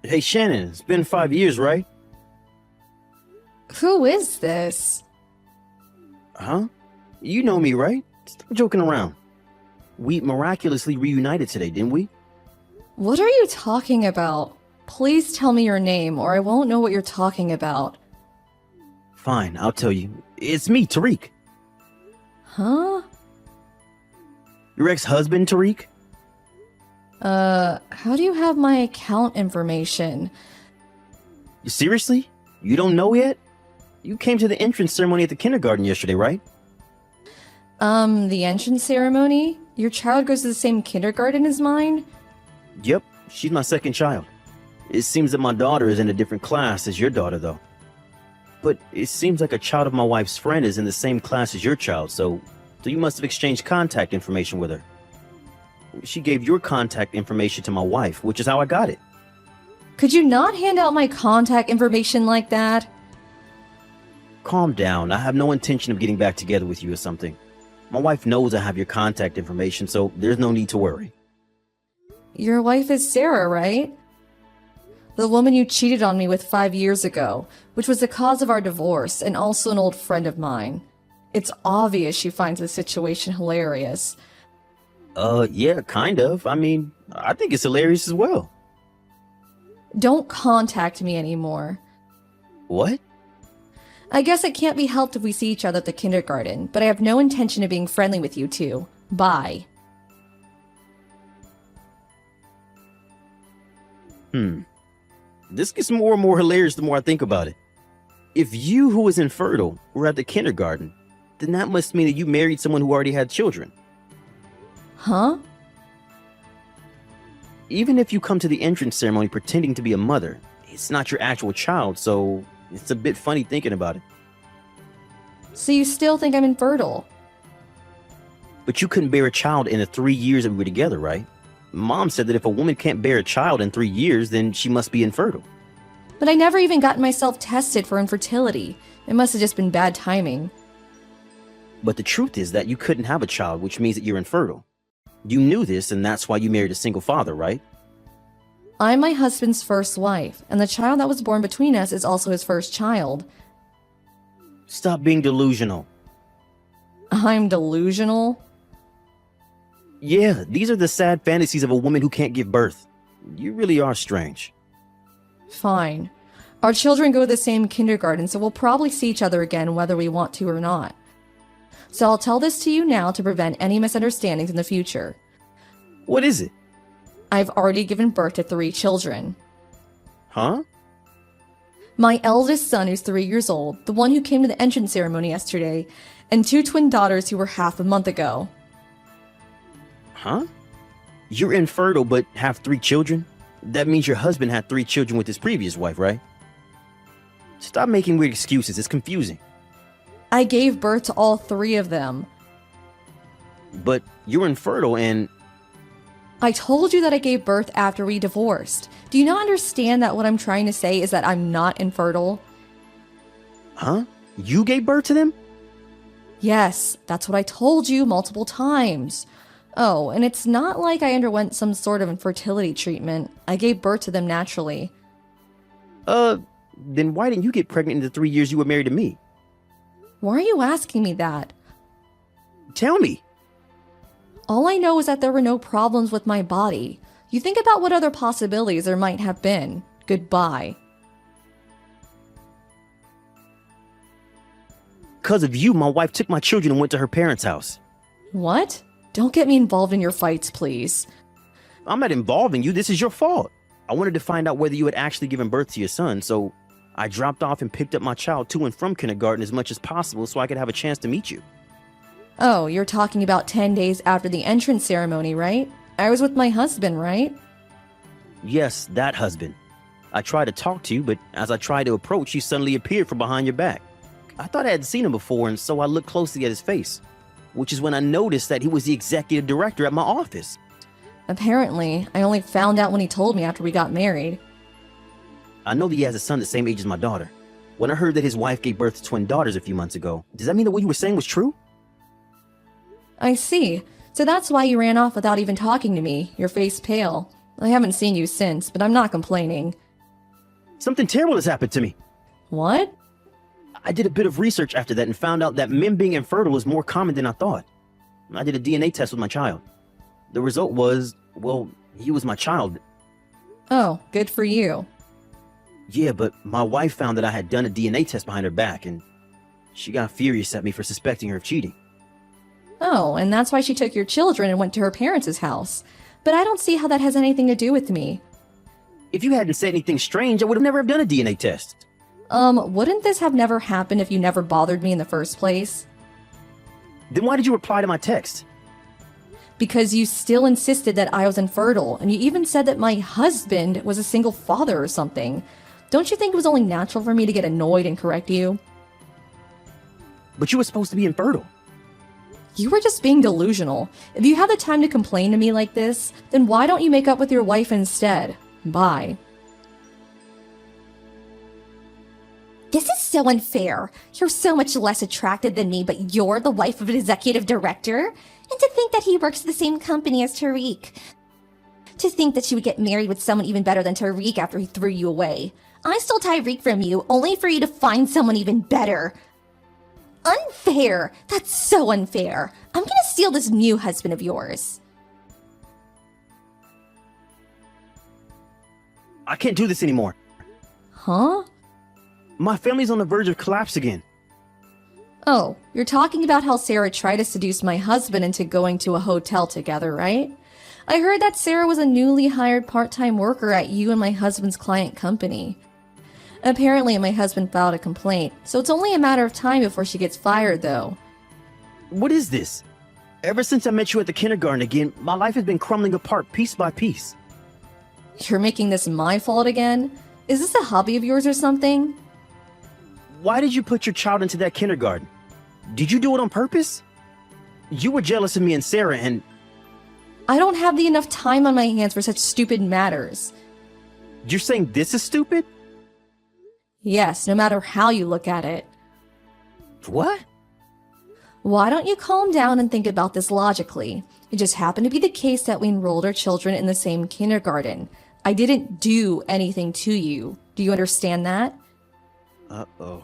Hey Shannon, it's been 5 years, right? Who is this? Huh? You know me, right? Stop joking around. We miraculously reunited today, didn't we? What are you talking about? Please tell me your name or I won't know what you're talking about. Fine, I'll tell you. It's me, Tariq. Huh? Your ex-husband, Tariq? How do you have my account information? Seriously? You don't know yet? You came to the entrance ceremony at the kindergarten yesterday, right? The entrance ceremony? Your child goes to the same kindergarten as mine? Yep, she's my second child. It seems that my daughter is in a different class as your daughter, though. But it seems like a child of my wife's friend is in the same class as your child, so you must have exchanged contact information with her. She gave your contact information to my wife, which is how I got it. Could you not hand out my contact information like that? Calm down. I have no intention of getting back together with you or something. My wife knows I have your contact information, so there's no need to worry. Your wife is Sarah, right? The woman you cheated on me with 5 years ago, which was the cause of our divorce and also an old friend of mine. It's obvious she finds the situation hilarious. Yeah, kind of. I mean, I think it's hilarious as well. Don't contact me anymore. What? I guess it can't be helped if we see each other at the kindergarten, but I have no intention of being friendly with you two. Bye. This gets more and more hilarious the more I think about it. If you, who was infertile, were at the kindergarten, then that must mean that you married someone who already had children. Huh? Even if you come to the entrance ceremony pretending to be a mother, it's not your actual child, so it's a bit funny thinking about it. So you still think I'm infertile? But you couldn't bear a child in the 3 years that we were together, right? Mom said that if a woman can't bear a child in 3 years, then she must be infertile. But I never even got myself tested for infertility. It must have just been bad timing. But the truth is that you couldn't have a child, which means that you're infertile. You knew this, and that's why you married a single father, right? I'm my husband's first wife, and the child that was born between us is also his first child. Stop being delusional. I'm delusional? Yeah, these are the sad fantasies of a woman who can't give birth. You really are strange. Fine. Our children go to the same kindergarten, so we'll probably see each other again whether we want to or not. So I'll tell this to you now to prevent any misunderstandings in the future. What is it? I've already given birth to 3 children. Huh? My eldest son, who's 3 years old, the one who came to the entrance ceremony yesterday, and 2 twin daughters who were half a month ago. Huh? You're infertile but have 3 children? That means your husband had 3 children with his previous wife, right? Stop making weird excuses, it's confusing. I gave birth to all 3 of them. But you're infertile and... I told you that I gave birth after we divorced. Do you not understand that what I'm trying to say is that I'm not infertile? Huh? You gave birth to them? Yes, that's what I told you multiple times. Oh, and it's not like I underwent some sort of infertility treatment. I gave birth to them naturally. Then why didn't you get pregnant in the 3 years you were married to me? Why are you asking me that? Tell me. All I know is that there were no problems with my body. You think about what other possibilities there might have been. Goodbye. Because of you, my wife took my children and went to her parents' house. What? Don't get me involved in your fights, please. I'm not involving you, this is your fault. I wanted to find out whether you had actually given birth to your son, so I dropped off and picked up my child to and from kindergarten as much as possible so I could have a chance to meet you. Oh, you're talking about 10 days after the entrance ceremony, right? I was with my husband, right? Yes, that husband. I tried to talk to you, but as I tried to approach, you suddenly appeared from behind your back. I thought I had seen him before, and so I looked closely at his face, which is when I noticed that he was the executive director at my office. Apparently, I only found out when he told me after we got married. I know that he has a son the same age as my daughter. When I heard that his wife gave birth to twin daughters a few months ago, does that mean that what you were saying was true? I see. So that's why you ran off without even talking to me, your face pale. I haven't seen you since, but I'm not complaining. Something terrible has happened to me. What? I did a bit of research after that and found out that men being infertile is more common than I thought. I did a DNA test with my child. The result was, well, he was my child. Oh, good for you. Yeah, but my wife found that I had done a DNA test behind her back, and she got furious at me for suspecting her of cheating. Oh, and that's why she took your children and went to her parents' house. But I don't see how that has anything to do with me. If you hadn't said anything strange, I would have never have done a DNA test. Wouldn't this have never happened if you never bothered me in the first place? Then why did you reply to my text? Because you still insisted that I was infertile, and you even said that my husband was a single father or something. Don't you think it was only natural for me to get annoyed and correct you? But you were supposed to be infertile. You were just being delusional. If you have the time to complain to me like this, then why don't you make up with your wife instead? Bye. This is so unfair. You're so much less attractive than me, but you're the wife of an executive director? And to think that he works at the same company as Tariq. To think that you would get married with someone even better than Tariq after he threw you away. I stole Tariq from you, only for you to find someone even better. Unfair! That's so unfair. I'm gonna steal this new husband of yours. I can't do this anymore. Huh? My family's on the verge of collapse again. Oh, you're talking about how Sarah tried to seduce my husband into going to a hotel together, right? I heard that Sarah was a newly hired part-time worker at you and my husband's client company. Apparently, my husband filed a complaint, so it's only a matter of time before she gets fired, though. What is this? Ever since I met you at the kindergarten again, my life has been crumbling apart piece by piece. You're making this my fault again? Is this a hobby of yours or something? Why did you put your child into that kindergarten? Did you do it on purpose? You were jealous of me and Sarah and... I don't have the enough time on my hands for such stupid matters. You're saying this is stupid? Yes, no matter how you look at it. What? Why don't you calm down and think about this logically? It just happened to be the case that we enrolled our children in the same kindergarten. I didn't do anything to you. Do you understand that? Uh-oh.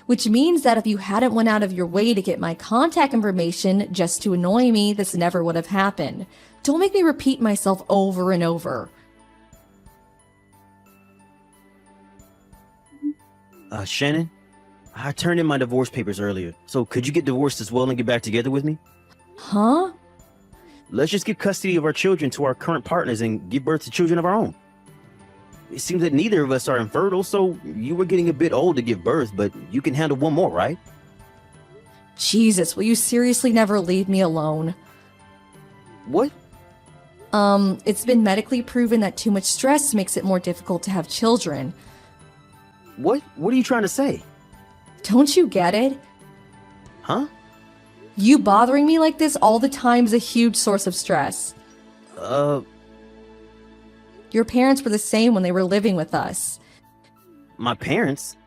Which means that if you hadn't went out of your way to get my contact information just to annoy me, this never would have happened. Don't make me repeat myself over and over. Shannon, I turned in my divorce papers earlier, so could you get divorced as well and get back together with me? Huh? Let's just give custody of our children to our current partners and give birth to children of our own. It seems that neither of us are infertile, so you were getting a bit old to give birth, but you can handle one more, right? Jesus, will you seriously never leave me alone? What? It's been medically proven that too much stress makes it more difficult to have children. What? What are you trying to say? Don't you get it? Huh? You bothering me like this all the time is a huge source of stress. Your parents were the same when they were living with us. My parents?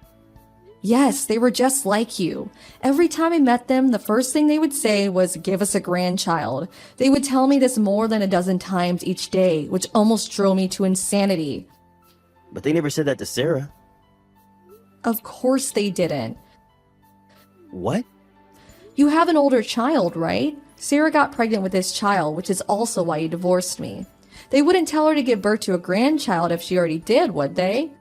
Yes, they were just like you. Every time I met them, the first thing they would say was, "Give us a grandchild." They would tell me this more than a dozen times each day, which almost drove me to insanity. But they never said that to Sarah. Of course they didn't. What? You have an older child, right? Sarah got pregnant with this child, which is also why you divorced me. They wouldn't tell her to give birth to a grandchild if she already did, would they?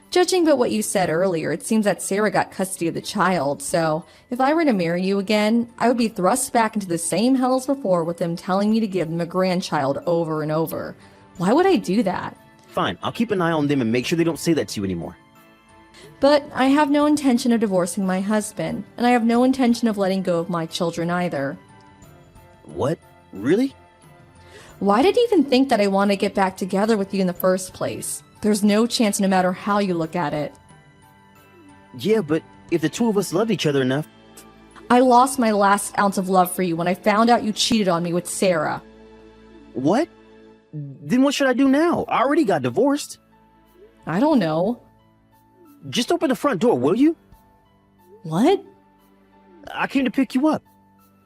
Judging by what you said earlier, it seems that Sarah got custody of the child, so if I were to marry you again, I would be thrust back into the same hell as before with them telling me to give them a grandchild over and over. Why would I do that? Fine, I'll keep an eye on them and make sure they don't say that to you anymore. But I have no intention of divorcing my husband, and I have no intention of letting go of my children either. What? Really? Why did you even think that I want to get back together with you in the first place? There's no chance no matter how you look at it. Yeah, but if the two of us loved each other enough... I lost my last ounce of love for you when I found out you cheated on me with Sarah. What? Then what should I do now? I already got divorced. I don't know. Just open the front door, will you? What? I came to pick you up.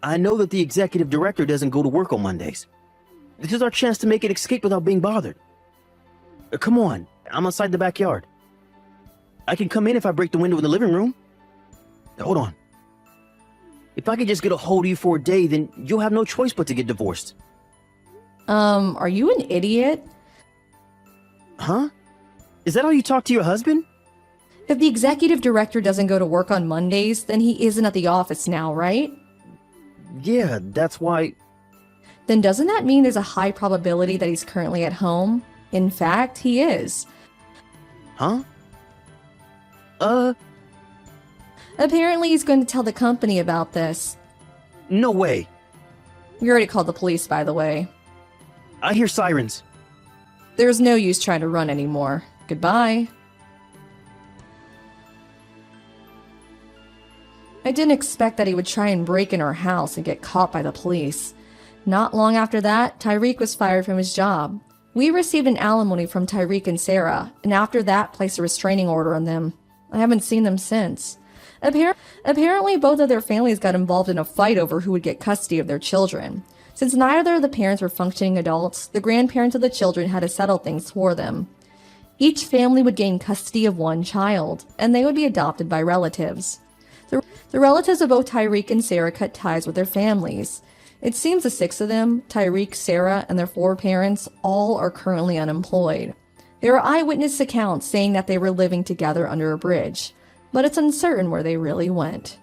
I know that the executive director doesn't go to work on Mondays. This is our chance to make an escape without being bothered. Come on, I'm outside the backyard. I can come in if I break the window in the living room. Hold on. If I could just get a hold of you for a day, then you'll have no choice but to get divorced. Are you an idiot? Huh? Is that how you talk to your husband? If the executive director doesn't go to work on Mondays, then he isn't at the office now, right? Yeah, that's why... Then doesn't that mean there's a high probability that he's currently at home? In fact, he is. Huh? Apparently he's going to tell the company about this. No way. We already called the police, by the way. I hear sirens. There's no use trying to run anymore. Goodbye. I didn't expect that he would try and break in our house and get caught by the police. Not long after that, Tyreek was fired from his job. We received an alimony from Tyreek and Sarah, and after that placed a restraining order on them. I haven't seen them since. Apparently both of their families got involved in a fight over who would get custody of their children. Since neither of the parents were functioning adults, the grandparents of the children had to settle things for them. Each family would gain custody of one child, and they would be adopted by relatives. The relatives of both Tyreek and Sarah cut ties with their families. It seems the 6 of them, Tyreek, Sarah, and their 4 parents, all are currently unemployed. There are eyewitness accounts saying that they were living together under a bridge, but it's uncertain where they really went.